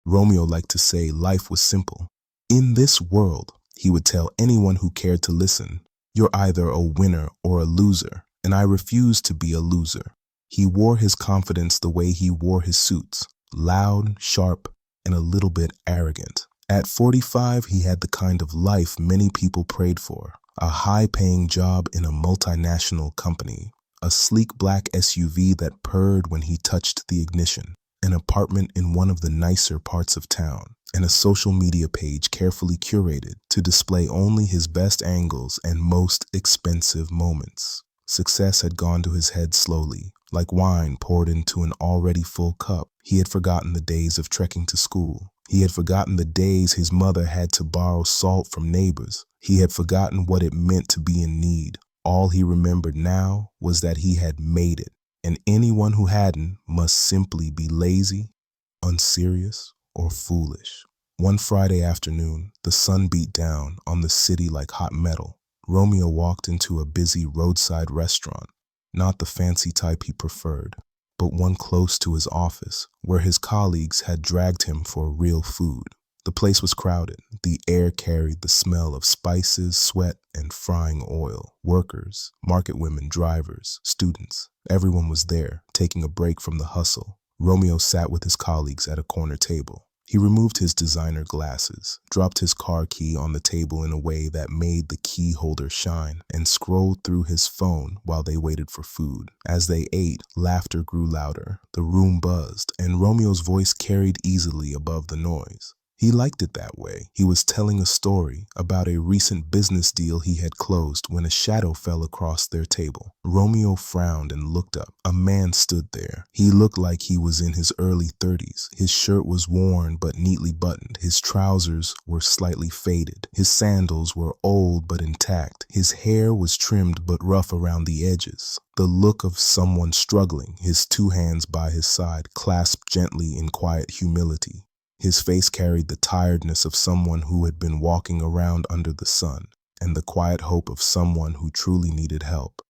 Romeo liked to say life was simple. In this world, he would tell anyone who cared to listen, you're either a winner or a loser, and I refuse to be a loser. He wore his confidence the way he wore his suits, loud, sharp, and a little bit arrogant. At 45, he had the kind of life many people prayed for, a high-paying job in a multinational company, a sleek black SUV that purred when he touched the ignition, an apartment in one of the nicer parts of town, and a social media page carefully curated to display only his best angles and most expensive moments. Success had gone to his head slowly, like wine poured into an already full cup. He had forgotten the days of trekking to school. He had forgotten the days his mother had to borrow salt from neighbors. He had forgotten what it meant to be in need. All he remembered now was that he had made it, and anyone who hadn't must simply be lazy, unserious, or foolish. One Friday afternoon, the sun beat down on the city like hot metal. Romeo walked into a busy roadside restaurant, not the fancy type he preferred, but one close to his office, where his colleagues had dragged him for real food. The place was crowded. The air carried the smell of spices, sweat, and frying oil. Workers, market women, drivers, students. Everyone was there, taking a break from the hustle. Romeo sat with his colleagues at a corner table. He removed his designer glasses, dropped his car key on the table in a way that made the key holder shine, and scrolled through his phone while they waited for food. As they ate, laughter grew louder, the room buzzed, and Romeo's voice carried easily above the noise. He liked it that way. He was telling a story about a recent business deal he had closed when a shadow fell across their table. Romeo frowned and looked up. A man stood there. He looked like he was in his early 30s. His shirt was worn but neatly buttoned. His trousers were slightly faded. His sandals were old but intact. His hair was trimmed but rough around the edges. The look of someone struggling, his two hands by his side, clasped gently in quiet humility. His face carried the tiredness of someone who had been walking around under the sun, and the quiet hope of someone who truly needed help.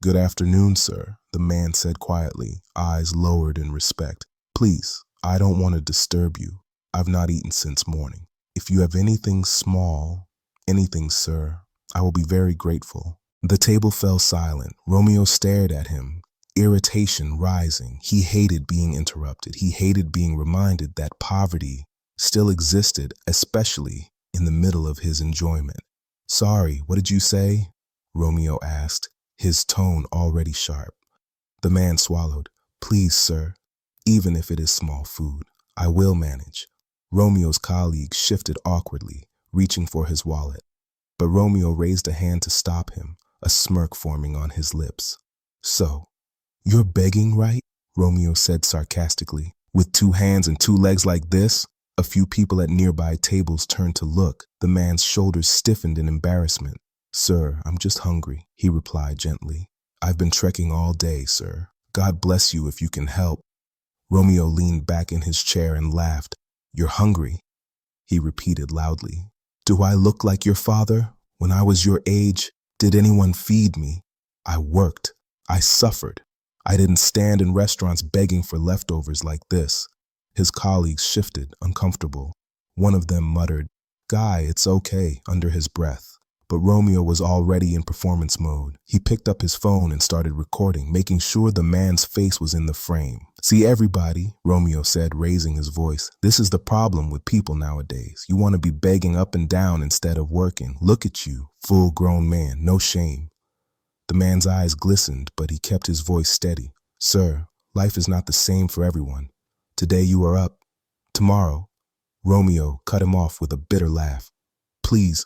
"Good afternoon, sir," the man said quietly, eyes lowered in respect. "Please, I don't want to disturb you. I've not eaten since morning. If you have anything small, anything, sir, I will be very grateful." The table fell silent. Romeo stared at him, irritation rising. He hated being interrupted. He hated being reminded that poverty still existed, especially in the middle of his enjoyment. "Sorry, what did you say?" Romeo asked, his tone already sharp. The man swallowed. "Please, sir, even if it is small food, I will manage." Romeo's colleague shifted awkwardly, reaching for his wallet. But Romeo raised a hand to stop him, a smirk forming on his lips. "So, you're begging, right?" Romeo said sarcastically. "With 2 hands and 2 legs like this?" A few people at nearby tables turned to look. The man's shoulders stiffened in embarrassment. "Sir, I'm just hungry," he replied gently. "I've been trekking all day, sir. God bless you if you can help." Romeo leaned back in his chair and laughed. "You're hungry?" he repeated loudly. "Do I look like your father? When I was your age, did anyone feed me? I worked. I suffered. I didn't stand in restaurants begging for leftovers like this." His colleagues shifted, uncomfortable. One of them muttered, "Guy, it's okay," under his breath. But Romeo was already in performance mode. He picked up his phone and started recording, making sure the man's face was in the frame. "See, everybody," Romeo said, raising his voice, "this is the problem with people nowadays. You want to be begging up and down instead of working. Look at you, full-grown man, no shame." The man's eyes glistened, but he kept his voice steady. "Sir, life is not the same for everyone. Today you are up. Tomorrow." Romeo cut him off with a bitter laugh. Please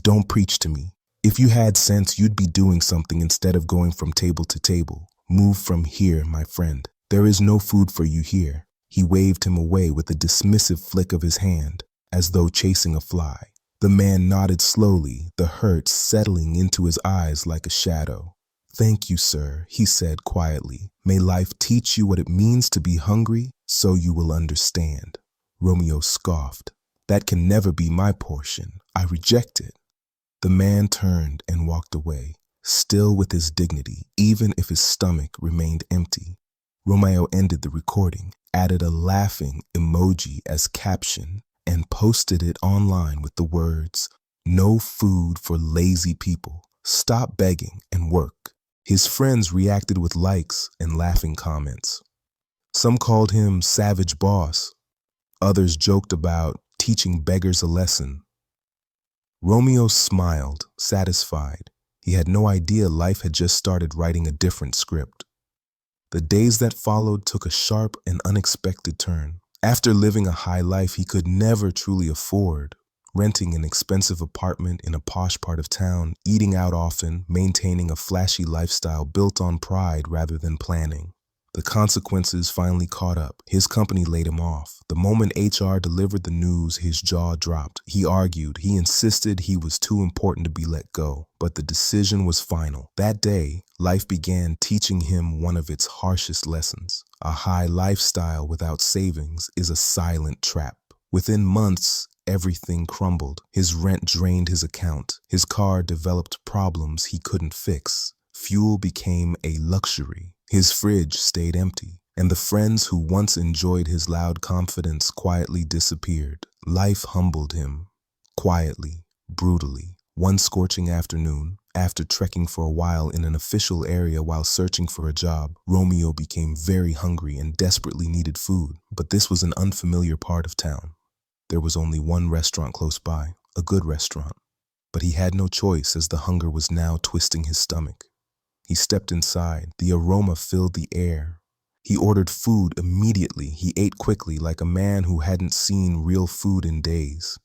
don't preach to me. If you had sense, you'd be doing something instead of going from table to table. Move from here, my friend. There is no food for you here." He waved him away with a dismissive flick of his hand, as though chasing a fly. The man nodded slowly, the hurt settling into his eyes like a shadow. "Thank you, sir," he said quietly. "May life teach you what it means to be hungry, so you will understand." Romeo scoffed. "That can never be my portion. I reject it." The man turned and walked away, still with his dignity, even if his stomach remained empty. Romeo ended the recording. added a laughing emoji as caption, and posted it online with the words, "No food for lazy people. Stop begging and work." His friends reacted with likes and laughing comments. Some called him Savage Boss. Others joked about teaching beggars a lesson. Romeo smiled, satisfied. He had no idea life had just started writing a different script. The days that followed took a sharp and unexpected turn. After living a high life he could never truly afford, renting an expensive apartment in a posh part of town, eating out often, maintaining a flashy lifestyle built on pride rather than planning. The consequences finally caught up. His company laid him off. The moment HR delivered the news, his jaw dropped. He argued. He insisted he was too important to be let go. But the decision was final. That day, life began teaching him one of its harshest lessons. A high lifestyle without savings is a silent trap. Within months, everything crumbled. His rent drained his account. His car developed problems he couldn't fix. Fuel became a luxury. His fridge stayed empty, and the friends who once enjoyed his loud confidence quietly disappeared. Life humbled him, quietly, brutally. One scorching afternoon, after trekking for a while in an official area while searching for a job, Romeo became very hungry and desperately needed food. But this was an unfamiliar part of town. There was only one restaurant close by, a good restaurant. But he had no choice as the hunger was now twisting his stomach. He stepped inside. The aroma filled the air. He ordered food immediately. He ate quickly like a man who hadn't seen real food in days.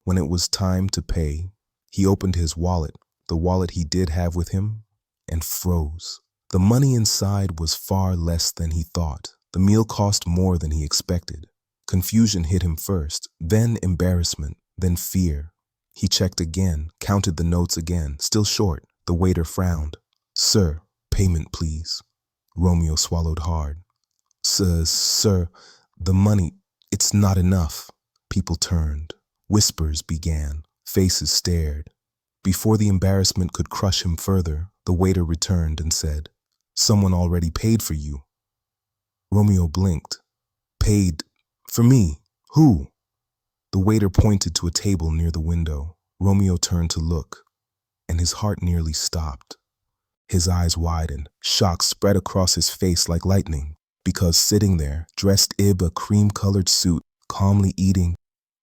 When it was time to pay, he opened his wallet, the wallet he did have with him, and froze. The money inside was far less than he thought. The meal cost more than he expected. Confusion hit him first, then embarrassment, then fear. He checked again, counted the notes again, still short. The waiter frowned. "Sir, payment please." Romeo swallowed hard. Sir, the money, it's not enough." People turned. Whispers began. Faces stared. Before the embarrassment could crush him further, the waiter returned and said, "Someone already paid for you." Romeo blinked. "Paid? For me? Who?" The waiter pointed to a table near the window. Romeo turned to look, and his heart nearly stopped. His eyes widened. Shock spread across his face like lightning, because sitting there, dressed in a cream-colored suit, calmly eating,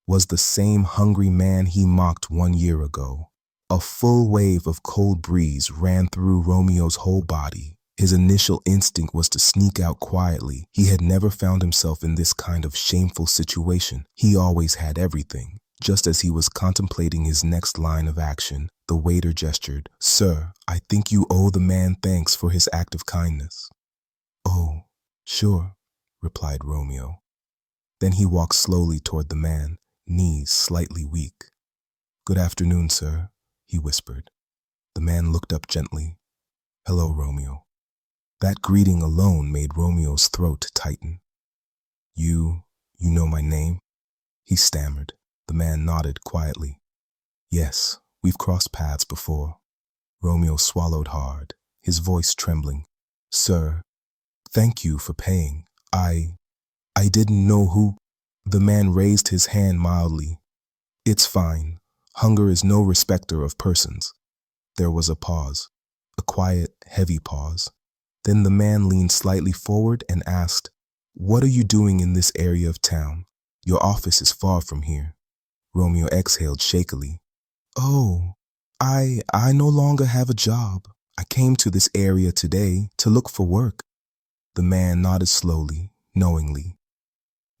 was the same hungry man he mocked 1 year ago. A full wave of cold breeze ran through Romeo's whole body. His initial instinct was to sneak out quietly. He had never found himself in this kind of shameful situation. He always had everything. Just as he was contemplating his next line of action, the waiter gestured. "Sir, I think you owe the man thanks for his act of kindness." "Oh, sure," replied Romeo. Then he walked slowly toward the man, knees slightly weak. "Good afternoon, sir," he whispered. The man looked up gently. "Hello, Romeo." That greeting alone made Romeo's throat tighten. You know my name?" he stammered. The man nodded quietly. "Yes, we've crossed paths before." Romeo swallowed hard, his voice trembling. "Sir, thank you for paying. I didn't know who." The man raised his hand mildly. "It's fine. Hunger is no respecter of persons." There was a pause, a quiet, heavy pause. Then the man leaned slightly forward and asked, "What are you doing in this area of town? Your office is far from here." Romeo exhaled shakily. "Oh, I no longer have a job. I came to this area today to look for work." The man nodded slowly, knowingly.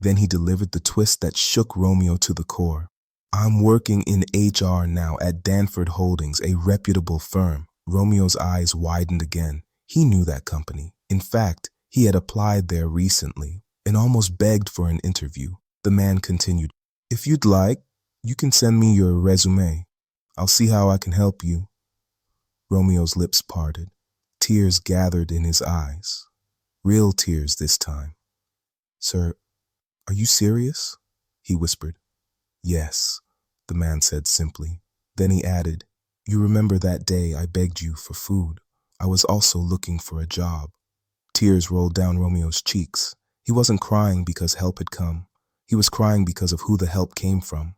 Then he delivered the twist that shook Romeo to the core. "I'm working in HR now at Danford Holdings, a reputable firm." Romeo's eyes widened again. He knew that company. In fact, he had applied there recently and almost begged for an interview. The man continued, "If you'd like, you can send me your resume. I'll see how I can help you." Romeo's lips parted. Tears gathered in his eyes. Real tears this time. "Sir, are you serious?" he whispered. "Yes," the man said simply. Then he added, "You remember that day I begged you for food? I was also looking for a job." Tears rolled down Romeo's cheeks. He wasn't crying because help had come. He was crying because of who the help came from.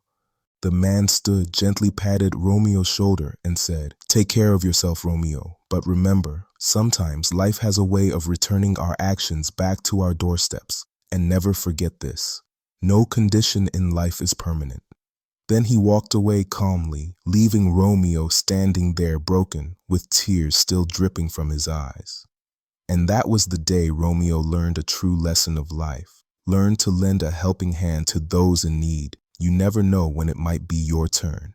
The man stood, gently patted Romeo's shoulder and said, "Take care of yourself, Romeo, but remember, sometimes life has a way of returning our actions back to our doorsteps, and never forget this. No condition in life is permanent." Then he walked away calmly, leaving Romeo standing there broken, with tears still dripping from his eyes. And that was the day Romeo learned a true lesson of life. Learn to lend a helping hand to those in need. You never know when it might be your turn.